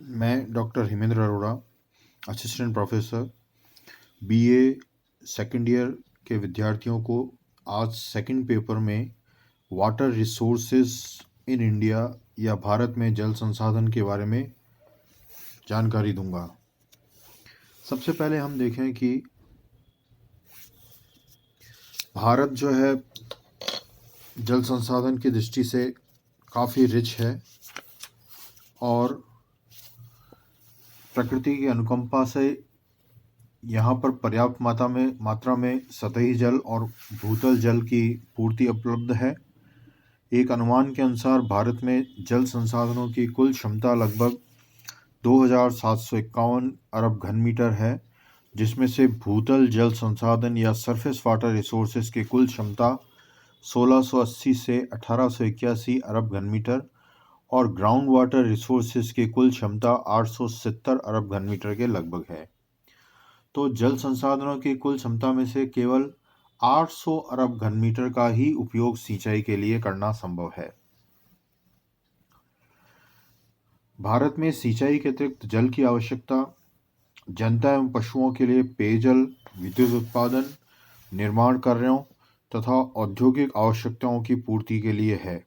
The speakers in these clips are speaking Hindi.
मैं doctor Himendra Arora, assistant professor, BA second year के विद्यार्थियों को आज सेकंड पेपर में वाटर रिसोर्सेज इन इंडिया या भारत में जल संसाधन के बारे में जानकारी दूंगा। सबसे पहले हम देखें कि भारत जो है जल संसाधन की दृष्टि से काफ़ी रिच है और प्रकृति की अनुकंपा से यहाँ पर पर्याप्त मात्रा में सतही जल और भूतल जल की पूर्ति उपलब्ध है। एक अनुमान के अनुसार भारत में जल संसाधनों की कुल क्षमता लगभग 2,751 अरब घन मीटर है, जिसमें से भूतल जल संसाधन या सरफेस वाटर रिसोर्सेज की कुल क्षमता 1680 से 1881 अरब घन मीटर और ग्राउंड वाटर रिसोर्सेज की कुल क्षमता 870 अरब घन मीटर के लगभग है। तो जल संसाधनों की कुल क्षमता में से केवल 800 अरब घन मीटर का ही उपयोग सिंचाई के लिए करना संभव है। भारत में सिंचाई के अतिरिक्त जल की आवश्यकता जनता एवं पशुओं के लिए पेयजल, विद्युत उत्पादन, निर्माण कार्यों तथा औद्योगिक आवश्यकताओं की पूर्ति के लिए है।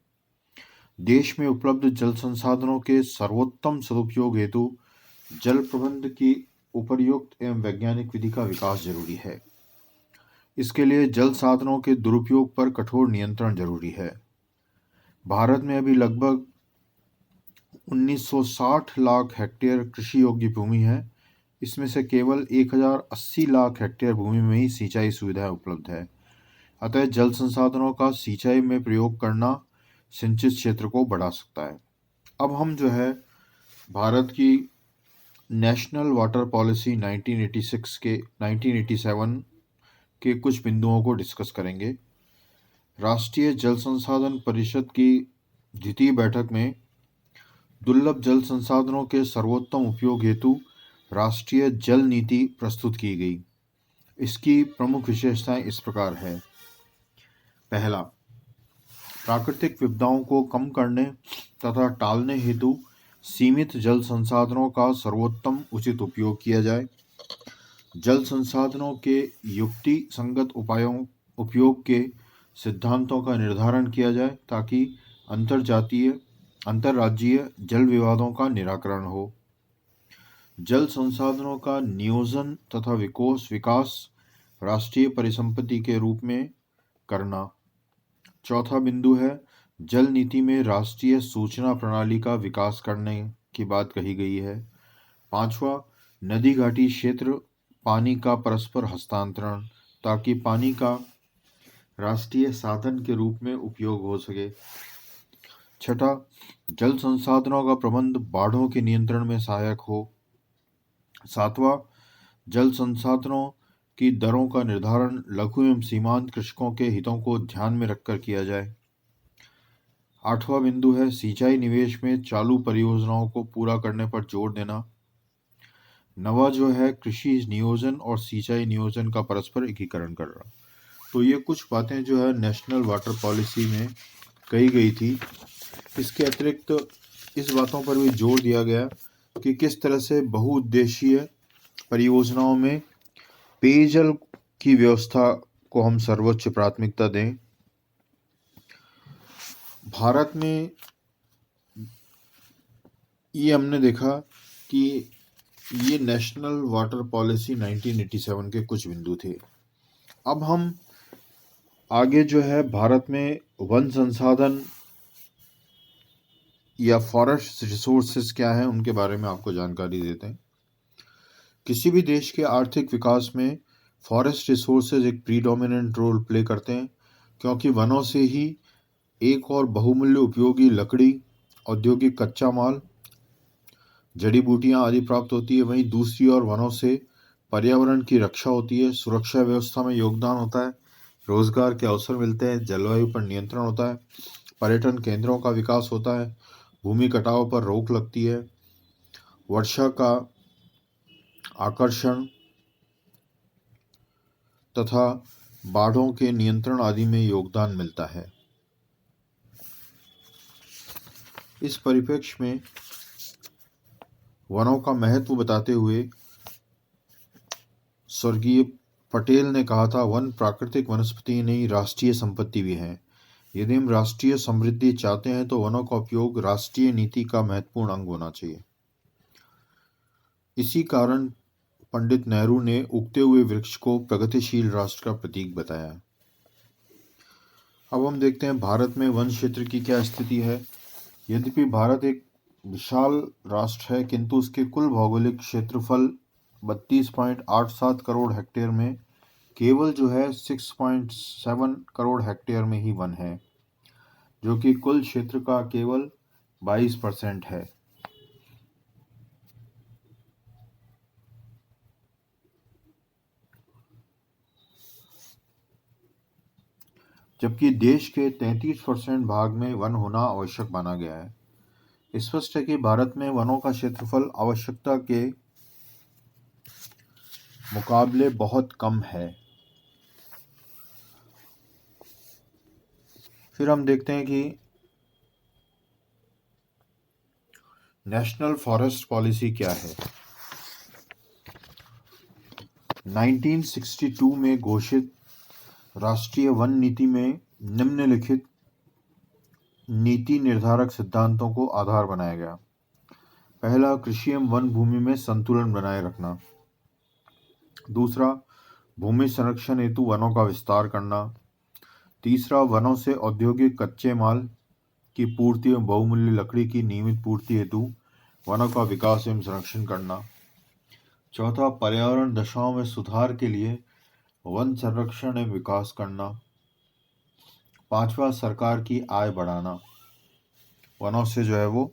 देश में उपलब्ध जल संसाधनों के सर्वोत्तम सदुपयोग हेतु जल प्रबंध की उपर्युक्त एवं वैज्ञानिक विधि का विकास जरूरी है। इसके लिए जल साधनों के दुरुपयोग पर कठोर नियंत्रण जरूरी है। भारत में अभी लगभग 1960 लाख हेक्टेयर कृषि योग्य भूमि है। इसमें से केवल 1080 लाख हेक्टेयर भूमि में ही सिंचाई सुविधाएं उपलब्ध है। अतः जल संसाधनों का सिंचाई में प्रयोग करना सिंचित क्षेत्र को बढ़ा सकता है। अब हम जो है भारत की नेशनल वाटर पॉलिसी 1987 के कुछ बिंदुओं को डिस्कस करेंगे। राष्ट्रीय जल संसाधन परिषद की द्वितीय बैठक में दुर्लभ जल संसाधनों के सर्वोत्तम उपयोग हेतु राष्ट्रीय जल नीति प्रस्तुत की गई। इसकी प्रमुख विशेषताएं इस प्रकार है। पहला, प्राकृतिक विपदाओं को कम करने तथा टालने हेतु सीमित जल संसाधनों का सर्वोत्तम उचित उपयोग किया जाए। जल संसाधनों के युक्ति संगत उपयोग के सिद्धांतों का निर्धारण किया जाए ताकि अंतर्राज्यीय जल विवादों का निराकरण हो। जल संसाधनों का नियोजन तथा विकास राष्ट्रीय परिसंपत्ति के रूप में करना। चौथा बिंदु है, जल नीति में राष्ट्रीय सूचना प्रणाली का विकास करने की बात कही गई है। पांचवा, नदी घाटी क्षेत्र पानी का परस्पर हस्तांतरण ताकि पानी का राष्ट्रीय साधन के रूप में उपयोग हो सके। छठा, जल संसाधनों का प्रबंध बाढ़ों के नियंत्रण में सहायक हो। सातवां, जल संसाधनों की दरों का निर्धारण लघु एवं सीमांत कृषकों के हितों को ध्यान में रखकर किया जाए। आठवां बिंदु है, सिंचाई निवेश में चालू परियोजनाओं को पूरा करने पर जोर देना। नवा जो है, कृषि नियोजन और सिंचाई नियोजन का परस्पर एकीकरण करना। तो ये कुछ बातें जो है नेशनल वाटर पॉलिसी में कही गई थी। इसके अतिरिक्त इस बातों पर भी जोर दिया गया कि किस तरह से बहुउद्देशीय परियोजनाओं में पेयजल की व्यवस्था को हम सर्वोच्च प्राथमिकता दें। भारत में ये हमने देखा कि ये नेशनल वाटर पॉलिसी 1987 के कुछ बिंदु थे। अब हम आगे जो है भारत में वन संसाधन या फॉरेस्ट रिसोर्सेज क्या है उनके बारे में आपको जानकारी देते हैं। किसी भी देश के आर्थिक विकास में फॉरेस्ट रिसोर्सेज एक प्रीडोमिनेंट रोल प्ले करते हैं, क्योंकि वनों से ही एक और बहुमूल्य उपयोगी लकड़ी, औद्योगिक कच्चा माल, जड़ी बूटियां आदि प्राप्त होती है। वहीं दूसरी ओर वनों से पर्यावरण की रक्षा होती है, सुरक्षा व्यवस्था में योगदान होता है, रोजगार के अवसर मिलते हैं, जलवायु पर नियंत्रण होता है, पर्यटन केंद्रों का विकास होता है, भूमि कटाव पर रोक लगती है, वर्षा का आकर्षण तथा बाढ़ों के नियंत्रण आदि में योगदान मिलता है। इस परिप्रेक्ष्य में वनों का महत्व बताते हुए स्वर्गीय पटेल ने कहा था, वन प्राकृतिक वनस्पति नहीं राष्ट्रीय संपत्ति भी है। यदि हम राष्ट्रीय समृद्धि चाहते हैं तो वनों का उपयोग राष्ट्रीय नीति का महत्वपूर्ण अंग होना चाहिए। इसी कारण पंडित नेहरू ने उगते हुए वृक्ष को प्रगतिशील राष्ट्र का प्रतीक बताया। अब हम देखते हैं भारत में वन क्षेत्र की क्या स्थिति है। यद्यपि भारत एक विशाल राष्ट्र है, किंतु उसके कुल भौगोलिक क्षेत्रफल 32.87 करोड़ हेक्टेयर में केवल जो है 6.7 करोड़ हेक्टेयर में ही वन है, जो कि कुल क्षेत्र का केवल 22% है। जबकि देश के 33% भाग में वन होना आवश्यक माना गया है। स्पष्ट है कि भारत में वनों का क्षेत्रफल आवश्यकता के मुकाबले बहुत कम है। फिर हम देखते हैं कि नेशनल फॉरेस्ट पॉलिसी क्या है। 1962 में घोषित राष्ट्रीय वन नीति में निम्नलिखित नीति निर्धारक सिद्धांतों को आधार बनाया गया। पहला, कृषि एवं वन भूमि में संतुलन बनाए रखना। दूसरा, भूमि संरक्षण हेतु वनों का विस्तार करना। तीसरा, वनों से औद्योगिक कच्चे माल की पूर्ति एवं बहुमूल्य लकड़ी की नियमित पूर्ति हेतु वनों का विकास एवं संरक्षण करना। चौथा, पर्यावरण दशाओं में सुधार के लिए वन संरक्षण एवं विकास करना। पांचवा, सरकार की आय बढ़ाना, वनों से जो है वो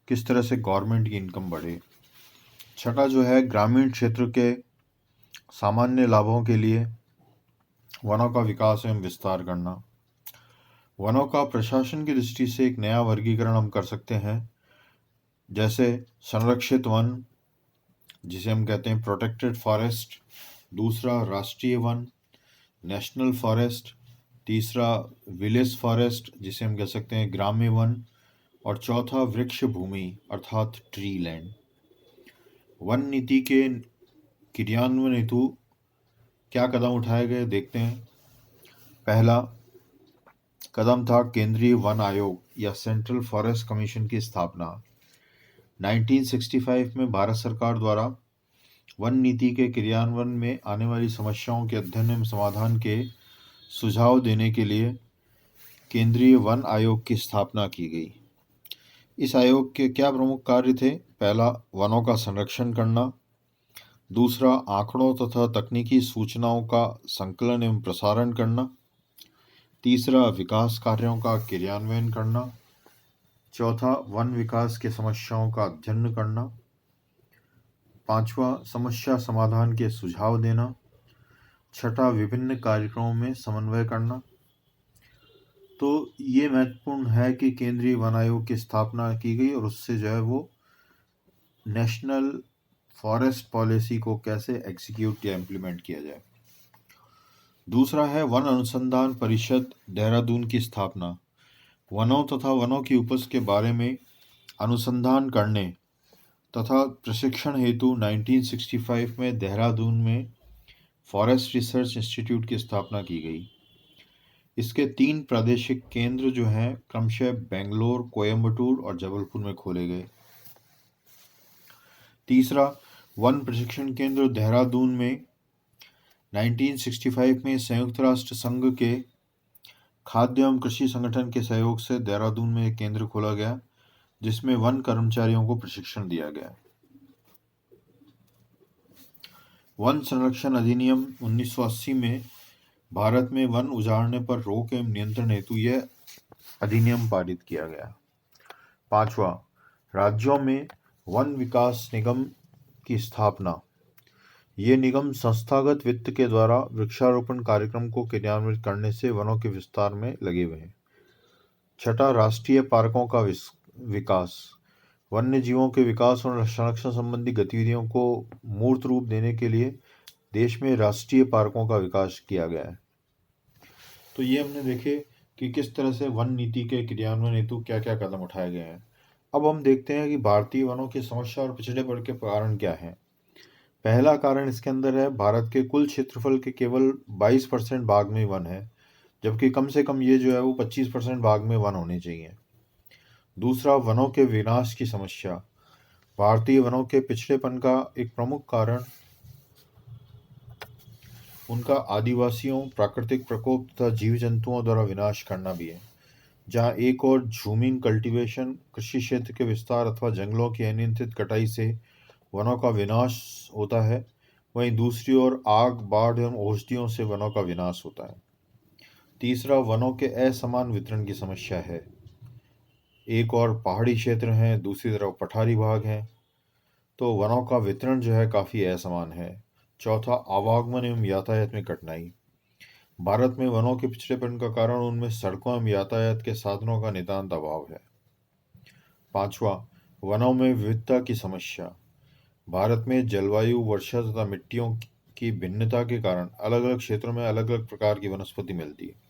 किस तरह से गवर्नमेंट की इनकम बढ़े। छठा जो है, ग्रामीण क्षेत्र के सामान्य लाभों के लिए वनों का विकास एवं विस्तार करना। वनों का प्रशासन की दृष्टि से एक नया वर्गीकरण हम कर सकते हैं, जैसे संरक्षित वन, जिसे हम कहते हैं प्रोटेक्टेड फॉरेस्ट। दूसरा, राष्ट्रीय वन, नेशनल फॉरेस्ट। तीसरा, विलेज फॉरेस्ट, जिसे हम कह सकते हैं ग्राम्य वन। और चौथा, वृक्ष भूमि अर्थात ट्री लैंड। वन नीति के क्रियान्वयन हेतु क्या कदम उठाए गए, देखते हैं। पहला कदम था केंद्रीय वन आयोग या सेंट्रल फॉरेस्ट कमीशन की स्थापना। 1965 में भारत सरकार द्वारा वन नीति के क्रियान्वयन में आने वाली समस्याओं के अध्ययन एवं समाधान के सुझाव देने के लिए केंद्रीय वन आयोग की स्थापना की गई। इस आयोग के क्या प्रमुख कार्य थे? पहला, वनों का संरक्षण करना। दूसरा, आंकड़ों तथा तकनीकी सूचनाओं का संकलन एवं प्रसारण करना। तीसरा, विकास कार्यों का क्रियान्वयन करना। चौथा, वन विकास के समस्याओं का अध्ययन करना। पांचवा, समस्या समाधान के सुझाव देना। छठा, विभिन्न कार्यक्रमों में समन्वय करना। तो ये महत्वपूर्ण है कि केंद्रीय वन आयोग की स्थापना की गई और उससे जो है वो नेशनल फॉरेस्ट पॉलिसी को कैसे एग्जीक्यूट या इम्प्लीमेंट किया जाए। दूसरा है वन अनुसंधान परिषद देहरादून की स्थापना। वनों तथा वनों की उपज के बारे में अनुसंधान करने तथा प्रशिक्षण हेतु 1965 में देहरादून में फॉरेस्ट रिसर्च इंस्टीट्यूट की स्थापना की गई। इसके 3 प्रादेशिक केंद्र जो हैं क्रमशः बेंगलोर, कोयम्बटूर और जबलपुर में खोले गए। तीसरा, वन प्रशिक्षण केंद्र देहरादून में 1965 में संयुक्त राष्ट्र संघ के खाद्य एवं कृषि संगठन के सहयोग से देहरादून में एक केंद्र खोला गया, जिसमें वन कर्मचारियों को प्रशिक्षण दिया गया। वन संरक्षण अधिनियम 1980 में भारत में वन उजाड़ने पर रोक एवं नियंत्रण हेतु यह अधिनियम पारित किया गया। पांचवा, राज्यों में वन विकास निगम की स्थापना। ये निगम संस्थागत वित्त के द्वारा वृक्षारोपण कार्यक्रम को क्रियान्वित करने से वनों के विस्तार में लगे हुए हैं। छठा, राष्ट्रीय पार्कों का विकास। वन्य जीवों के विकास और संरक्षण संबंधी गतिविधियों को मूर्त रूप देने के लिए देश में राष्ट्रीय पार्कों का विकास किया गया है। तो ये हमने देखे कि किस तरह से वन नीति के क्रियान्वयन हेतु क्या क्या कदम उठाए गए हैं। अब हम देखते हैं कि भारतीय वनों की समस्या और पिछड़ेपन के कारण क्या हैं। पहला कारण इसके अंदर है, भारत के कुल क्षेत्रफल के केवल 22% भाग में वन है, जबकि कम से कम ये जो है वो 25% भाग में वन होने चाहिए। दूसरा, वनों के विनाश की समस्या। भारतीय वनों के पिछड़ेपन का एक प्रमुख कारण उनका आदिवासियों, प्राकृतिक प्रकोप तथा जीव जंतुओं द्वारा विनाश करना भी है। जहाँ एक और झूमिंग कल्टीवेशन, कृषि क्षेत्र के विस्तार अथवा जंगलों की अनियंत्रित कटाई से वनों का विनाश होता है, वहीं दूसरी ओर आग, बाढ़ एवं औषधियों से वनों का विनाश होता है। तीसरा, वनों के असमान वितरण की समस्या है। एक और पहाड़ी क्षेत्र हैं, दूसरी तरफ पठारी भाग हैं, तो वनों का वितरण जो है काफ़ी असमान है। चौथा, आवागमन एवं यातायात में कठिनाई। भारत में वनों के पिछड़ेपन का कारण उनमें सड़कों एवं यातायात के साधनों का नितांत अभाव है। पांचवा, वनों में विविधता की समस्या। भारत में जलवायु, वर्षा तथा मिट्टियों की भिन्नता के कारण अलग अलग क्षेत्रों में अलग अलग प्रकार की वनस्पति मिलती है।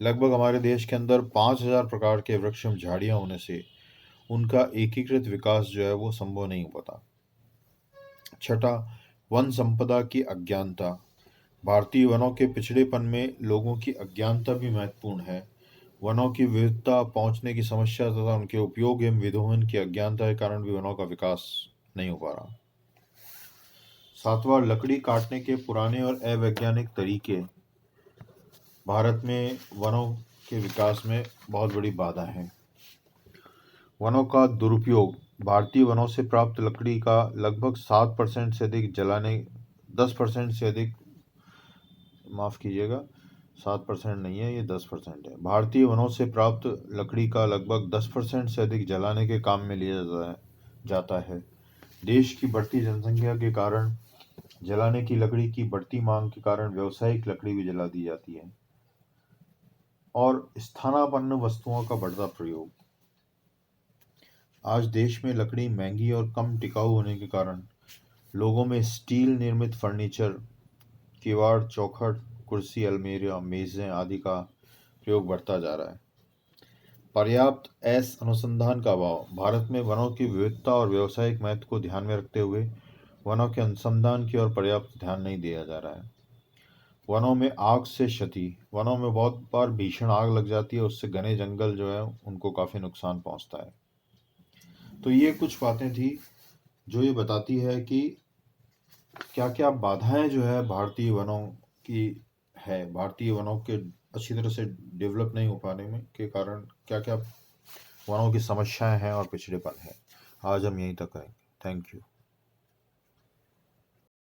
लगभग हमारे देश के अंदर 5,000 प्रकार के वृक्ष एवं झाड़ियां होने से उनका एकीकृत विकास जो है वो संभव नहीं हो पाता। छठा, वन संपदा की अज्ञानता। भारतीय वनों के पिछड़ेपन में लोगों की अज्ञानता भी महत्वपूर्ण है। वनों की विविधता, पहुंचने की समस्या तथा उनके उपयोग एवं विदोहन की अज्ञानता के कारण भी वनों का विकास नहीं हो पा रहा। सातवां, लकड़ी काटने के पुराने और अवैज्ञानिक तरीके भारत में वनों के विकास में बहुत बड़ी बाधा है। वनों का दुरुपयोग। भारतीय वनों से प्राप्त लकड़ी का लगभग 7% से अधिक जलाने 10% से अधिक, माफ़ कीजिएगा, 7% नहीं है, ये 10% है। भारतीय वनों से प्राप्त लकड़ी का लगभग 10% से अधिक जलाने के काम में लिया जाता है। देश की बढ़ती जनसंख्या के कारण जलाने की लकड़ी की बढ़ती मांग के कारण व्यावसायिक लकड़ी भी जला दी जाती है। और स्थानापन्न वस्तुओं का बढ़ता प्रयोग। आज देश में लकड़ी महंगी और कम टिकाऊ होने के कारण लोगों में स्टील निर्मित फर्नीचर, किवाड़, चौखट, कुर्सी, अलमीरा, मेज़ें आदि का प्रयोग बढ़ता जा रहा है। पर्याप्त अनुसंधान का अभाव। भारत में वनों की विविधता और व्यावसायिक महत्व को ध्यान में रखते हुए वनों के अनुसंधान की ओर पर्याप्त ध्यान नहीं दिया जा रहा है। वनों में आग से क्षति। वनों में बहुत बार भीषण आग लग जाती है, उससे घने जंगल जो है उनको काफ़ी नुकसान पहुंचता है। तो ये कुछ बातें थी जो ये बताती है कि क्या क्या बाधाएं जो है भारतीय वनों की है, भारतीय वनों के अच्छी तरह से डेवलप नहीं हो पाने में के कारण क्या क्या वनों की समस्याएं हैं और पिछड़ेपन है। आज हम यहीं तक करेंगे। Thank you.